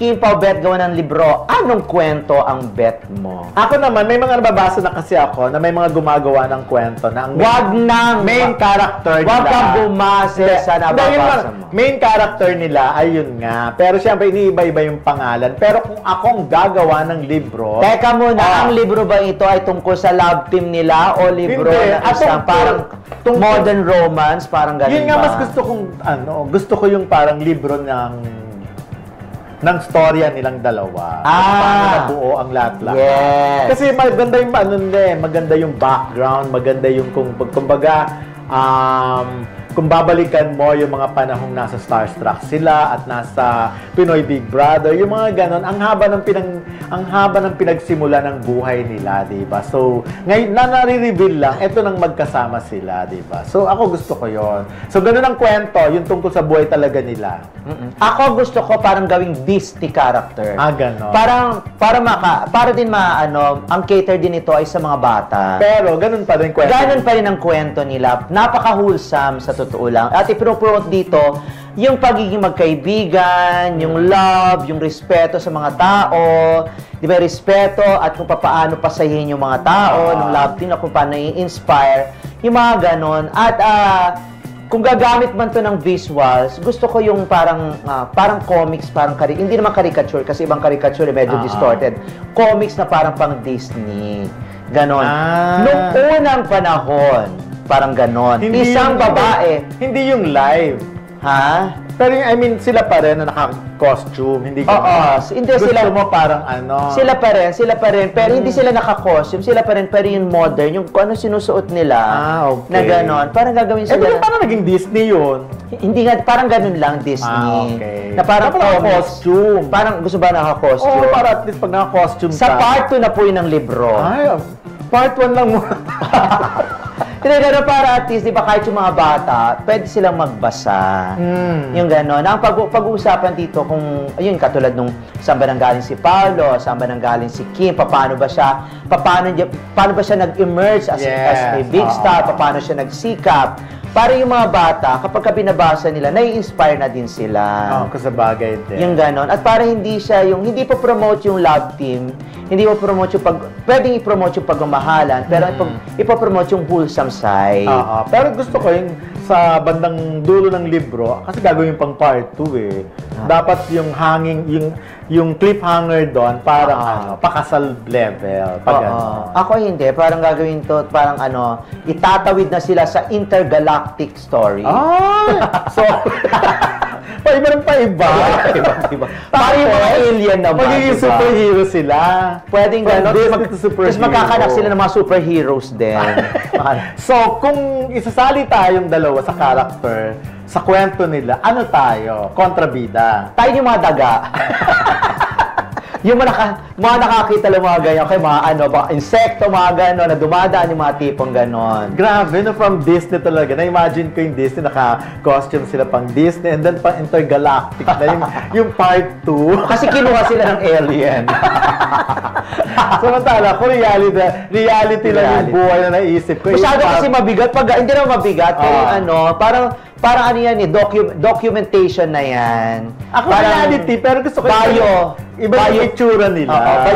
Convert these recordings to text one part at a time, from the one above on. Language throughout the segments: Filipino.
Kim Pao Bet gawa ng libro, anong kwento ang bet mo? Ako naman, may mga nababasa na kasi ako na may mga gumagawa ng kwento na ang main character nila. Wag kang bumase sa nababasa mo. Main character nila, ayun nga. Pero siyempre, iniiba-iba yung pangalan. Pero kung akong gagawa ng libro... Teka muna, ang libro ba ito ay tungkol sa love team nila o libro na isang parang modern romance, parang ganun ba? Yun nga, mas gusto ko yung parang libro ng storya nilang dalawa. Paano nabuo ang lahat-lahat. Yes. Kasi maganda yung maganda yung background, maganda yung kumbaga kung babalikan mo yung mga panahong nasa Starstruck sila at nasa Pinoy Big Brother, yung mga ganon, ang haba ng pinagsimula ng buhay nila, 'di ba? So, ngayon na nare-reveal lang, eto nang magkasama sila, 'di ba? So, ako gusto ko 'yon. So, ganun ang kwento, yung tungkol sa buhay talaga nila. Ako gusto ko parang gawing Disney character. Ganon. Para din ang cater din ito ay sa mga bata. Pero ganun pa rin kwento. Ganun pa rin ang kwento nila. Napaka-wholesome sa totoo lang. At ipinopromote dito yung pagiging magkaibigan, yung love, yung respeto sa mga tao, di ba, respeto at kung paano pasahin yung mga tao, ng love team, kung paano i-inspire, yung mga ganon. At kung gagamit man to ng visuals, gusto ko yung parang comics, hindi naman caricature kasi ibang caricature medyo distorted. Comics na parang pang Disney. Ganon. Noong unang panahon, parang ganon. Isang babae. Hindi yung live. Ha? Pero sila pa rin na naka-costume, hindi ka hindi gusto sila mo parang Sila pa rin, pero hindi sila naka-costume, sila pa rin, pero yung modern, yung kung ano sinusuot nila, okay. na ganon, parang gagawin sila. Parang naging Disney yun. Hindi nga, parang ganun lang Disney. Okay. Na parang costume. Parang gusto ba naka-costume? Para at least pag naka-costume sa part 2 na po yun ng libro. Part 1 lang muna. Pero para at least, di ba, kahit yung mga bata, pwede silang magbasa. Yung gano'n. Ang pag-uusapan dito, kung, ayun, katulad nung saan ba nanggaling si Paolo, saan ba nanggaling si Kim, paano ba siya nag-emerge as a big star, paano siya nagsikap. Para yung mga bata, kapag binabasa nila, nai-inspire na din sila. Kasabagay din. Yung ganon. At para hindi pa promote yung love team, hindi pa promote yung pwedeng i-promote yung pagmamahalan, pero ipapromote yung wholesome side. Pero gusto ko yung sa bandang dulo ng libro, kasi gagawin pang part 2 Dapat yung yung cliffhanger doon, parang pakasal level. Ako hindi. Parang gagawin to, parang itatawid na sila sa intergalactic story. So, paiba ng paiba. Parang yung mga alien naman. Magiging superhero sila. Pwedeng gano'n. Tapos magkakanak sila ng mga superheroes din. So, kung isasali tayong dalawa sa character, sa kwento nila, ano tayo? Kontrabida. Tayo yung mga daga. Yung mga nakakita lang mga ganyan, kay mga insekto, mga gano'n, na dumadaan yung mga tipong gano'n. Grabe, from Disney talaga. Na-imagine ko yung Disney, naka-costume sila pang Disney, and then pang intergalactic na yung part 2. Kasi kinuha sila ng alien. Samantala, kung reality lang yung buhay na naisip ko. Masyado kasi mabigat. Hindi naman mabigat, pero parang documentation na yan. Ako reality, pero gusto ko iba yung itsura nila.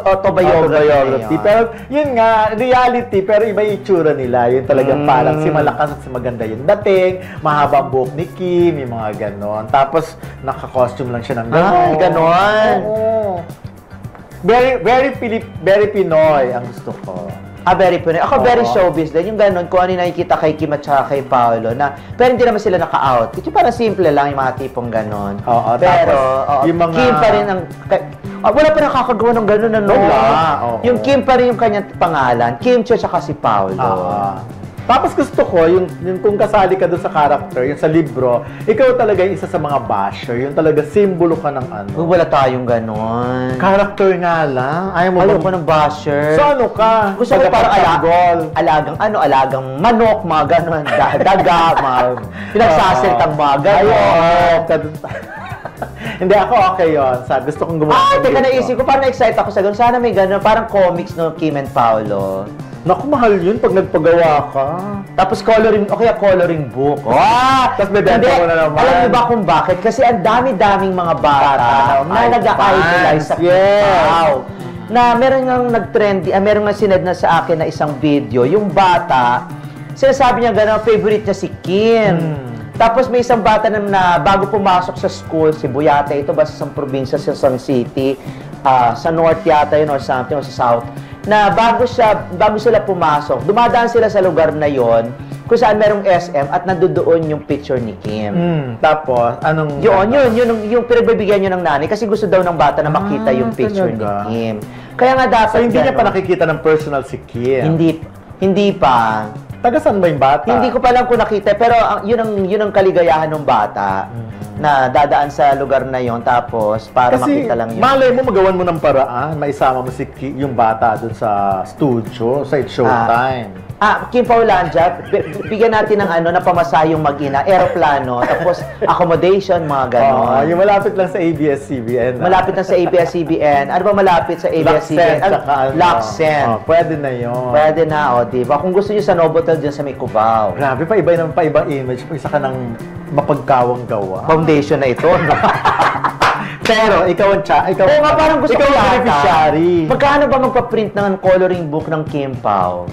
Autobiography. Pero yun nga, reality, pero iba yung itsura nila. Yun talagang parang si malakas at si maganda yung dating, mahabang buhok ni Kim, yung mga ganon. Tapos, naka-costume lang siya ng ganon. Ganon. Very Pinoy ang gusto ko. Very Pinoy. Ako very showbiz din. Yung gano'n, kung ano yung nakikita kay Kim at saka kay Paolo, pero hindi naman sila naka-out. Ito parang simple lang yung mga tipong gano'n. Pero, yung mga... Kim pa rin ang... wala pa nakakagawa ng gano'n, Yung Kim pa rin yung kanyang pangalan. Kim Cho tsaka si Paolo. Tapos gusto ko, yung kung kasali ka doon sa character, yung sa libro, ikaw talaga yung isa sa mga basher, yung talaga simbolo ka ng Wala tayong ganon. Character nga lang. Ayoko ng basher. So ano ka? Gusto ko parang alagang manok, mga ganon. Daga, mga pinagsasaltang mga ganon. Hindi ako okay yun. Gusto kong gumawa. Teka, naisip ko, parang na-excite ako sa gano'n. Sana may gano'n, parang comics no, Kim and Paolo. Naku, mahal yun pag nagpagawa ka. Tapos coloring, o kaya coloring book. Tapos bebenta mo na naman. Alam niyo ba kung bakit? Kasi ang dami-daming mga bata na nag-idolize sa Kimpaw. Na meron nga nag-trendy, meron nga sinad na sa akin na isang video, yung bata, sinasabi niya gano'n, favorite niya si Kim. Tapos may isang bata na bago pumasok sa school, si Buyate, ito ba sa isang probinsya, sa San City, sa north yata yun or something, or sa south, na bago sila pumasok, dumadaan sila sa lugar na yon kung saan merong SM at nandoon yung picture ni Kim. Tapos, anong... Yung pinagbibigyan nyo ng nanay kasi gusto daw ng bata na makita yung picture talaga? ni Kim. Kaya nga dapat... So, hindi niya pa nakikita ng personal si Kim? Hindi pa. Taga saan ba yung bata? Hindi ko pa lang kung nakita, pero yun ang kaligayahan ng bata na dadaan sa lugar na yon tapos para kasi makita lang yun. Malay mo, magawan mo ng paraan, maisama mo si yung bata dun sa studio, sa It's Showtime. Kim Paulandia, bigyan natin ng na pamasahe yung mag-ina, aeroplano, tapos accommodation, mga ganon. Yung malapit lang sa ABS-CBN. Malapit lang sa ABS-CBN. Ano ba malapit sa ABS-CBN? Lacsen. Pwede na yun. Pwede na, diba? Kung gusto nyo sa Novotel dyan sa may Cubao. Grabe, pa-ibang image. Isa ka ng mapagkawang gawa. Foundation na ito. Pero, ikaw Oo nga, parang gusto ko yata. beneficiary. Magkano ba magpa-print ng coloring book ng Kim Pao?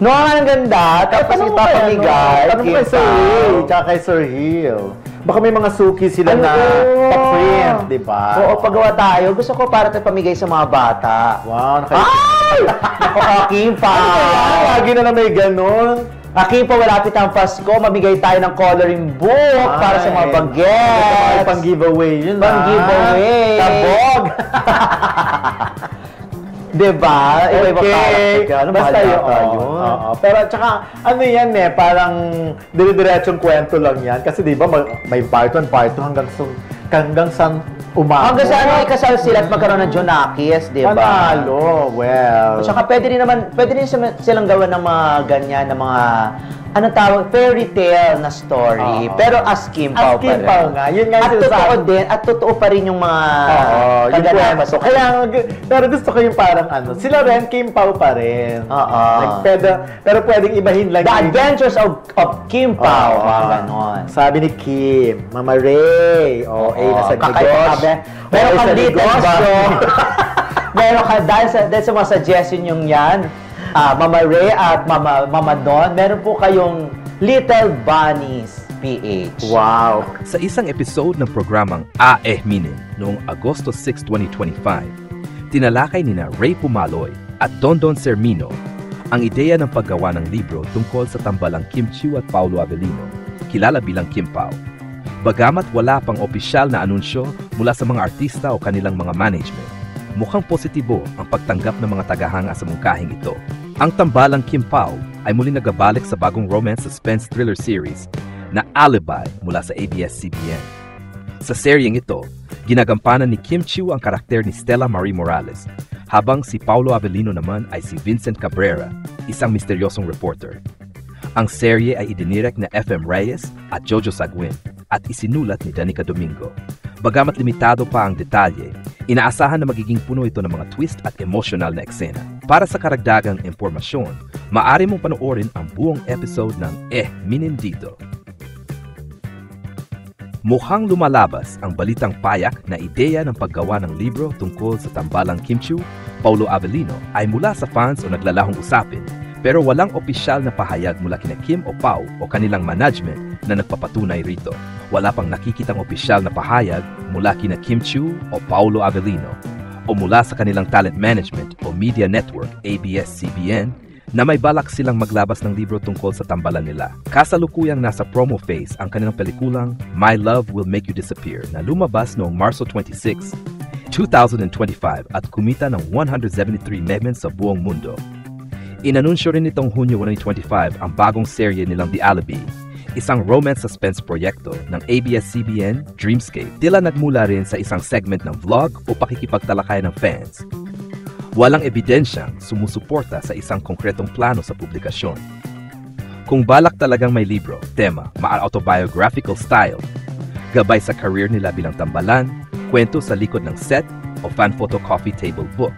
No, ang ganda. Tapos ipapamigay. Tanong mo kay Sir Hill, tsaka kay Sir Hill. Baka may mga suki sila na pa-print, di ba? Oo, paggawa tayo. Gusto ko para tayo pamigay sa mga bata. Wow, Kim Pao! Lagi na may ganon. Kim Pao, malapit ang Pasko. Mamigay tayo ng coloring book para sa mga bagets. Pang-giveaway yun. Pang-giveaway. Kabog! Diba? Iba-iba ka. Basta yun. Pero tsaka, ano yan parang dire-diretsong kwento lang yan. Kasi diba, may part 1, part 2 hanggang sa umaga. Hanggang sa ikasal sila at magkaroon ng Jonakis, diba? Panalo, well. At tsaka pwede rin silang gawa ng mga ganyan, ng mga fairy tale na story. Pero as Kim Pao pa rin. As Kim Pao nga. Yun nga at totoo din, at totoo pa rin yung mga kaganapan. So, pero gusto ko yung parang sila rin, Kim Pao pa rin. Pero pwedeng ibahin lang. The Adventures of Kim Pao. Ganon. Sabi ni Kim, Mama Ray, na sa negosyo. Meron kang negosyo. Meron ka, dahil sa mga suggestion yung yan, Mama Ray at Mama Don, meron po kayong Little Bunnies PH. Wow! Sa isang episode ng programang Minin noong Agosto 6, 2025, tinalakay nina Ray Pumaloy at Dondon Sermino ang ideya ng paggawa ng libro tungkol sa tambalang Kim Chiu at Paulo Avellino, kilala bilang Kim Pao. Bagamat wala pang opisyal na anunsyo mula sa mga artista o kanilang mga management, mukhang positibo ang pagtanggap ng mga tagahanga sa mungkahing ito. Ang tambalang Kim Pao ay muli nagabalik sa bagong romance suspense thriller series na Alibi mula sa ABS-CBN. Sa seryeng ito, ginagampanan ni Kim Chiu ang karakter ni Stella Marie Morales, habang si Paulo Avellino naman ay si Vincent Cabrera, isang misteryosong reporter. Ang serye ay idinirect na FM Reyes at Jojo Sagwin at isinulat ni Danica Domingo. Bagamat limitado pa ang detalye, inaasahan na magiging puno ito ng mga twist at emotional na eksena. Para sa karagdagang impormasyon, maaari mong panoorin ang buong episode ng Minin Dito. Mukhang lumalabas ang balitang payak na ideya ng paggawa ng libro tungkol sa tambalang Kim Chiu, Paulo Avellino ay mula sa fans o naglalahong usapin, pero walang opisyal na pahayag mula kina Kim o Pao o kanilang management na nagpapatunay rito. Wala pang nakikitang opisyal na pahayag mula kina Kim Chiu o Paulo Avellino o mula sa kanilang talent management o media network ABS-CBN na may balak silang maglabas ng libro tungkol sa tambalan nila. Kasalukuyang nasa promo phase ang kanilang pelikulang My Love Will Make You Disappear na lumabas noong Marso 26, 2025 at kumita ng 173 million sa buong mundo. Inanunsyo rin nitong Hunyo 2025 ang bagong serye nilang The Alibi, isang romance suspense proyekto ng ABS-CBN Dreamscape. Tila nagmula rin sa isang segment ng vlog o pakikipagtalakay ng fans. Walang ebidensyang sumusuporta sa isang konkretong plano sa publikasyon. Kung balak talagang may libro, tema, autobiographical style, gabay sa career nila bilang tambalan, kwento sa likod ng set o fan photo coffee table book,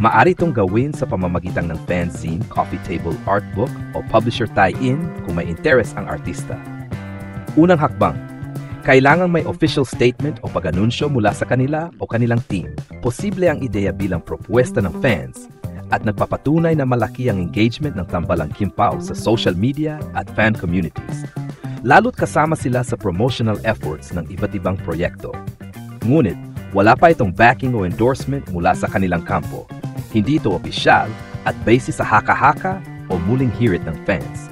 Maari itong gawin sa pamamagitan ng fanzine, coffee table art book o publisher tie-in kung may interes ang artista. Unang hakbang, kailangan may official statement o pag-anunsyo mula sa kanila o kanilang team. Posible ang ideya bilang propuesta ng fans at nagpapatunay na malaki ang engagement ng Tambalang Kim Pao sa social media at fan communities. Lalo't kasama sila sa promotional efforts ng iba't ibang proyekto. Ngunit, wala pa itong backing o endorsement mula sa kanilang kampo. Hindi ito opisyal at base sa haka-haka o muling hirit ng fans.